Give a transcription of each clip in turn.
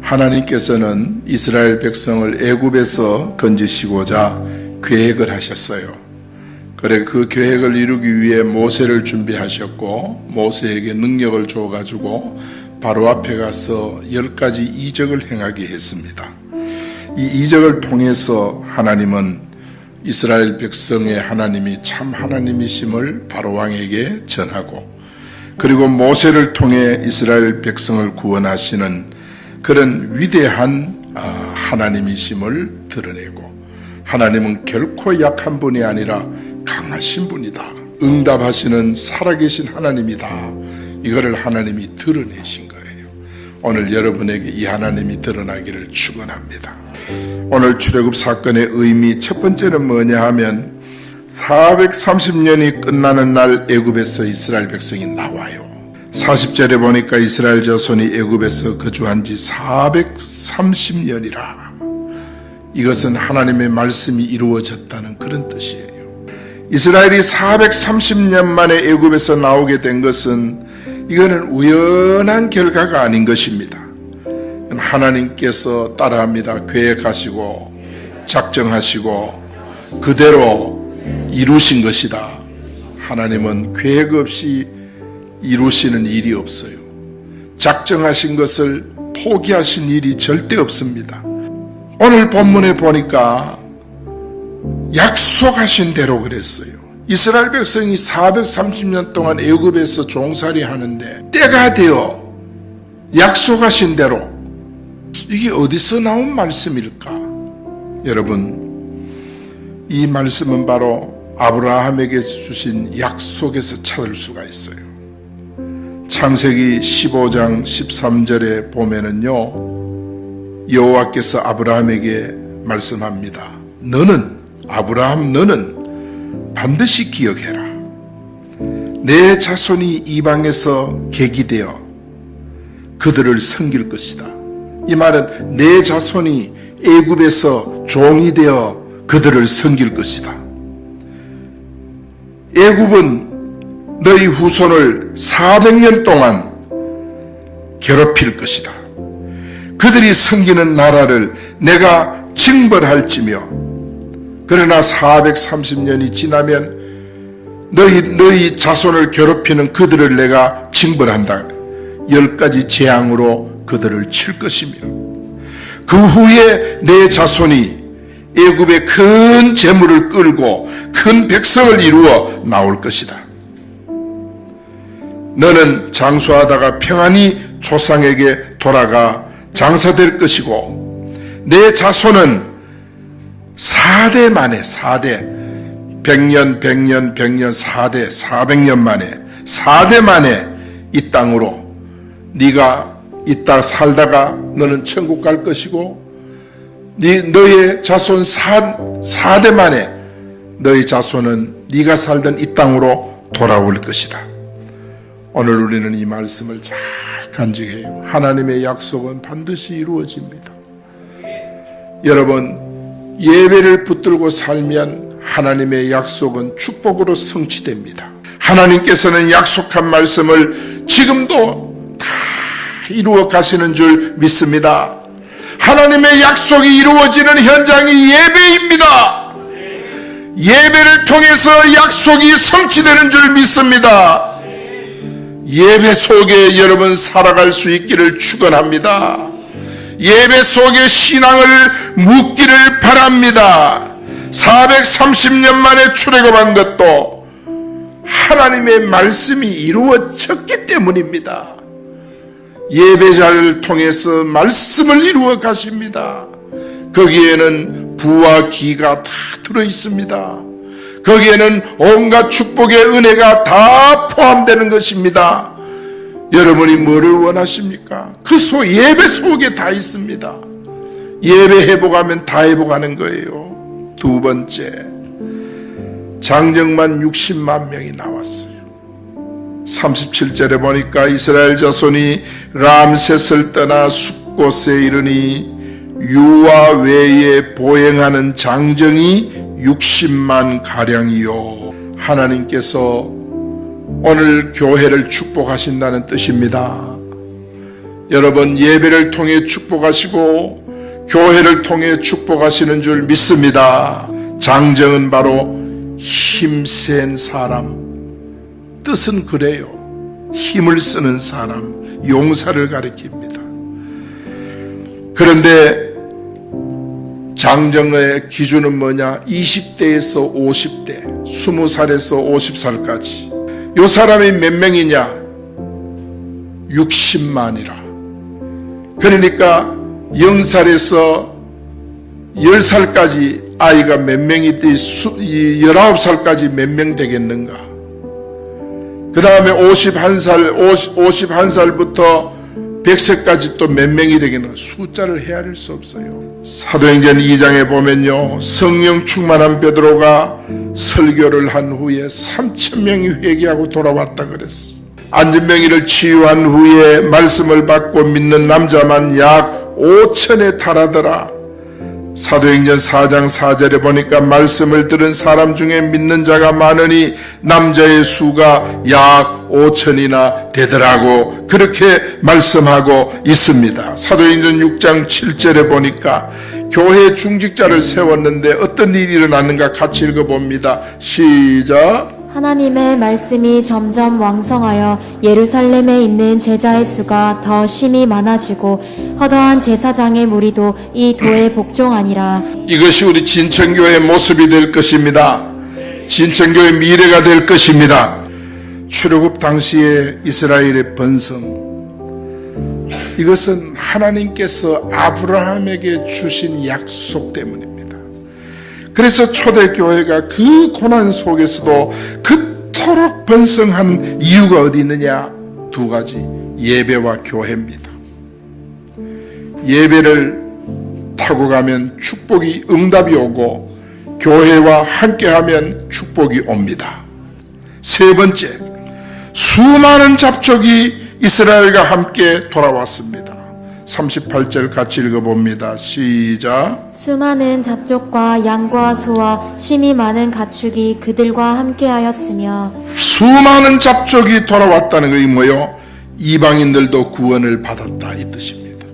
하나님께서는 이스라엘 백성을 애굽에서 건지시고자 계획을 하셨어요. 그래 그 계획을 이루기 위해 모세를 준비하셨고 모세에게 능력을 줘가지고 바로 앞에 가서 10가지 이적을 행하게 했습니다. 이 이적을 통해서 하나님은 이스라엘 백성의 하나님이 참 하나님이심을 바로 왕에게 전하고, 그리고 모세를 통해 이스라엘 백성을 구원하시는 그런 위대한 하나님이심을 드러내고, 하나님은 결코 약한 분이 아니라 강하신 분이다, 응답하시는 살아계신 하나님이다, 이거를 하나님이 드러내신 거예요. 오늘 여러분에게 이 하나님이 드러나기를 축원합니다. 오늘 출애굽 사건의 의미 첫 번째는 뭐냐 하면 430년이 끝나는 날 애굽에서 이스라엘 백성이 나와요. 40절에 보니까 이스라엘 자손이 애굽에서 거주한 지 430년이라. 이것은 하나님의 말씀이 이루어졌다는 그런 뜻이에요. 이스라엘이 430년 만에 애굽에서 나오게 된 것은 이거는 우연한 결과가 아닌 것입니다. 하나님께서 따라합니다. 계획하시고 작정하시고 그대로 이루신 것이다. 하나님은 계획 없이 이루시는 일이 없어요. 작정하신 것을 포기하신 일이 절대 없습니다. 오늘 본문에 보니까 약속하신 대로 그랬어요. 이스라엘 백성이 430년 동안 애굽에서 종살이 하는데 때가 되어 약속하신 대로, 이게 어디서 나온 말씀일까? 여러분, 이 말씀은 바로 아브라함에게 주신 약속에서 찾을 수가 있어요. 창세기 15장 13절에 보면은요, 여호와께서 아브라함에게 말씀합니다. 너는, 아브라함 너는 반드시 기억해라. 내 자손이 이방에서 계기되어 그들을 섬길 것이다. 이 말은 내 자손이 애굽에서 종이 되어 그들을 섬길 것이다. 애굽은 너희 후손을 400년 동안 괴롭힐 것이다. 그들이 섬기는 나라를 내가 징벌할지며, 그러나 430년이 지나면 너희 자손을 괴롭히는 그들을 내가 징벌한다. 10가지 재앙으로 그들을 칠 것이며, 그 후에 내 자손이 애굽의 큰 재물을 끌고 큰 백성을 이루어 나올 것이다. 너는 장수하다가 평안히 조상에게 돌아가 장사될 것이고, 내 자손은 4대 만에, 100년 4대 400년 만에, 4대 만에 이 땅으로 네가 이따 살다가 너는 천국 갈 것이고, 너의 자손 4대 만에 너의 자손은 네가 살던 이 땅으로 돌아올 것이다. 오늘 우리는 이 말씀을 잘 간직해요. 하나님의 약속은 반드시 이루어집니다. 여러분, 예배를 붙들고 살면 하나님의 약속은 축복으로 성취됩니다. 하나님께서는 약속한 말씀을 지금도 다 이루어 가시는 줄 믿습니다. 하나님의 약속이 이루어지는 현장이 예배입니다. 예배를 통해서 약속이 성취되는 줄 믿습니다. 예배 속에 여러분 살아갈 수 있기를 축원합니다. 예배 속에 신앙을 묻기를 바랍니다. 430년 만에 출애굽한 것도 하나님의 말씀이 이루어졌기 때문입니다. 예배자를 통해서 말씀을 이루어 가십니다. 거기에는 부와 기가 다 들어 있습니다. 거기에는 온갖 축복의 은혜가 다 포함되는 것입니다. 여러분이 뭐를 원하십니까? 그 예배 속에 다 있습니다. 예배 회복하면 다 회복하는 거예요. 두 번째, 장정만 60만 명이 나왔어요. 37절에 보니까 이스라엘 자손이 람셋을 떠나 숫곳에 이르니 유아 외에 보행하는 장정이 60만 가량이요. 하나님께서 오늘 교회를 축복하신다는 뜻입니다. 여러분 예배를 통해 축복하시고 교회를 통해 축복하시는 줄 믿습니다. 장정은 바로 힘센 사람, 뜻은 그래요. 힘을 쓰는 사람, 용사를 가리킵니다. 그런데 장정의 기준은 뭐냐? 20대에서 50대, 20살에서 50살까지. 이 사람이 몇 명이냐? 60만이라. 그러니까 0살에서 10살까지 아이가 몇 명이 19살까지 몇 명 되겠는가? 그 다음에 51살부터 100세까지 또 몇 명이 되겠는가? 숫자를 헤아릴 수 없어요. 사도행전 2장에 보면요, 성령 충만한 베드로가 설교를 한 후에 3,000명이 회개하고 돌아왔다 그랬어. 안진병이를 치유한 후에 말씀을 받고 믿는 남자만 약 5천에 달하더라. 사도행전 4장 4절에 보니까 말씀을 들은 사람 중에 믿는 자가 많으니 남자의 수가 약 5천이나 되더라고, 그렇게 말씀하고 있습니다. 사도행전 6장 7절에 보니까 교회 중직자를 세웠는데 어떤 일이 일어났는가 같이 읽어봅니다. 시작. 하나님의 말씀이 점점 왕성하여 예루살렘에 있는 제자의 수가 더 심히 많아지고 허다한 제사장의 무리도 이 도에 복종하니라. 이것이 우리 진천교회의 모습이 될 것입니다. 진천교회의 미래가 될 것입니다. 출애굽 당시에 이스라엘의 번성, 이것은 하나님께서 아브라함에게 주신 약속 때문입니다. 그래서 초대교회가 그 고난 속에서도 그토록 번성한 이유가 어디 있느냐? 두 가지, 예배와 교회입니다. 예배를 타고 가면 축복이, 응답이 오고 교회와 함께하면 축복이 옵니다. 세 번째, 수많은 잡족이 이스라엘과 함께 돌아왔습니다. 38절 같이 읽어봅니다. 시작. 수많은 잡족과 양과 소와 심히 많은 가축이 그들과 함께하였으며. 수많은 잡족이 돌아왔다는 것이 뭐요? 이방인들도 구원을 받았다 이 뜻입니다.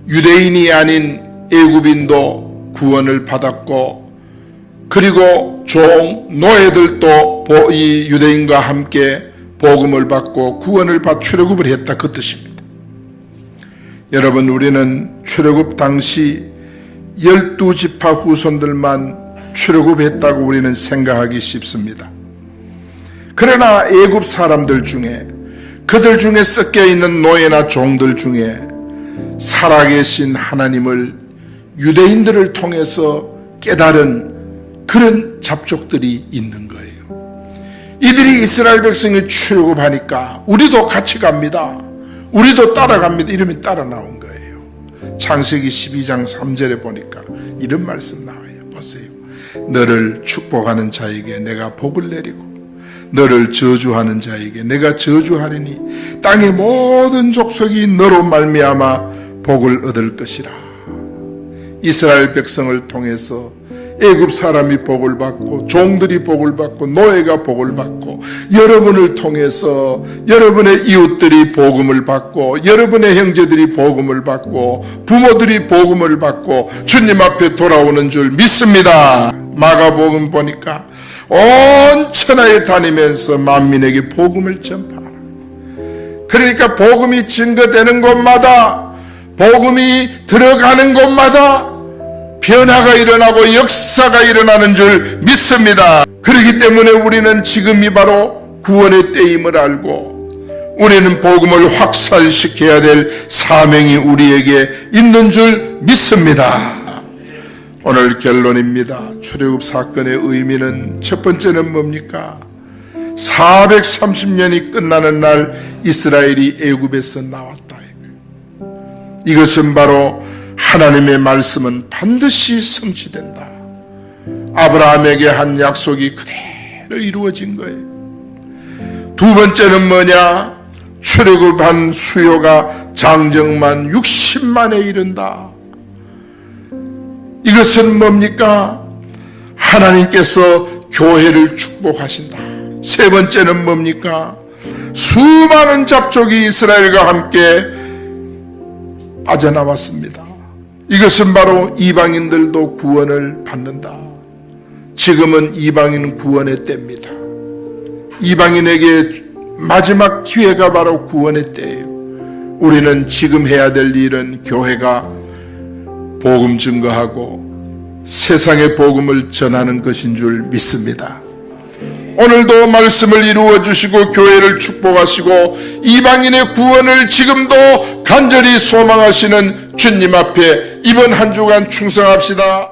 유대인이 아닌 애굽인도 구원을 받았고, 그리고 노예들도 이 유대인과 함께 복음을 받고 구원을 받 출애굽을 했다 그 뜻입니다. 여러분, 우리는 출애굽 당시 12지파 후손들만 출애굽했다고 우리는 생각하기 쉽습니다. 그러나 애굽 사람들 중에, 그들 중에 섞여 있는 노예나 종들 중에 살아계신 하나님을 유대인들을 통해서 깨달은 그런 잡족들이 있는 거예요. 이들이 이스라엘 백성이 출애굽하니까 우리도 같이 갑니다, 우리도 따라갑니다, 이러면 따라 나온 거예요. 창세기 12장 3절에 보니까 이런 말씀 나와요. 보세요. 너를 축복하는 자에게 내가 복을 내리고 너를 저주하는 자에게 내가 저주하리니 땅의 모든 족속이 너로 말미암아 복을 얻을 것이라. 이스라엘 백성을 통해서 애굽 사람이 복을 받고 종들이 복을 받고 노예가 복을 받고, 여러분을 통해서 여러분의 이웃들이 복음을 받고 여러분의 형제들이 복음을 받고 부모들이 복음을 받고 주님 앞에 돌아오는 줄 믿습니다. 마가복음 보니까 온 천하에 다니면서 만민에게 복음을 전파하라. 그러니까 복음이 증거되는 곳마다, 복음이 들어가는 곳마다 변화가 일어나고 역사가 일어나는 줄 믿습니다. 그렇기 때문에 우리는 지금이 바로 구원의 때임을 알고 우리는 복음을 확산시켜야 될 사명이 우리에게 있는 줄 믿습니다. 오늘 결론입니다. 출애굽 사건의 의미는 첫 번째는 뭡니까? 430년이 끝나는 날 이스라엘이 애굽에서 나왔다. 이것은 바로 하나님의 말씀은 반드시 성취된다, 아브라함에게 한 약속이 그대로 이루어진 거예요. 두 번째는 뭐냐? 출애굽한 수요가 장정만 60만에 이른다. 이것은 뭡니까? 하나님께서 교회를 축복하신다. 세 번째는 뭡니까? 수많은 잡족이 이스라엘과 함께 빠져나왔습니다. 이것은 바로 이방인들도 구원을 받는다. 지금은 이방인 구원의 때입니다. 이방인에게 마지막 기회가 바로 구원의 때예요. 우리는 지금 해야 될 일은 교회가 복음 증거하고 세상의 복음을 전하는 것인 줄 믿습니다. 오늘도 말씀을 이루어 주시고 교회를 축복하시고 이방인의 구원을 지금도 간절히 소망하시는 주님 앞에 이번 한 주간 충성합시다.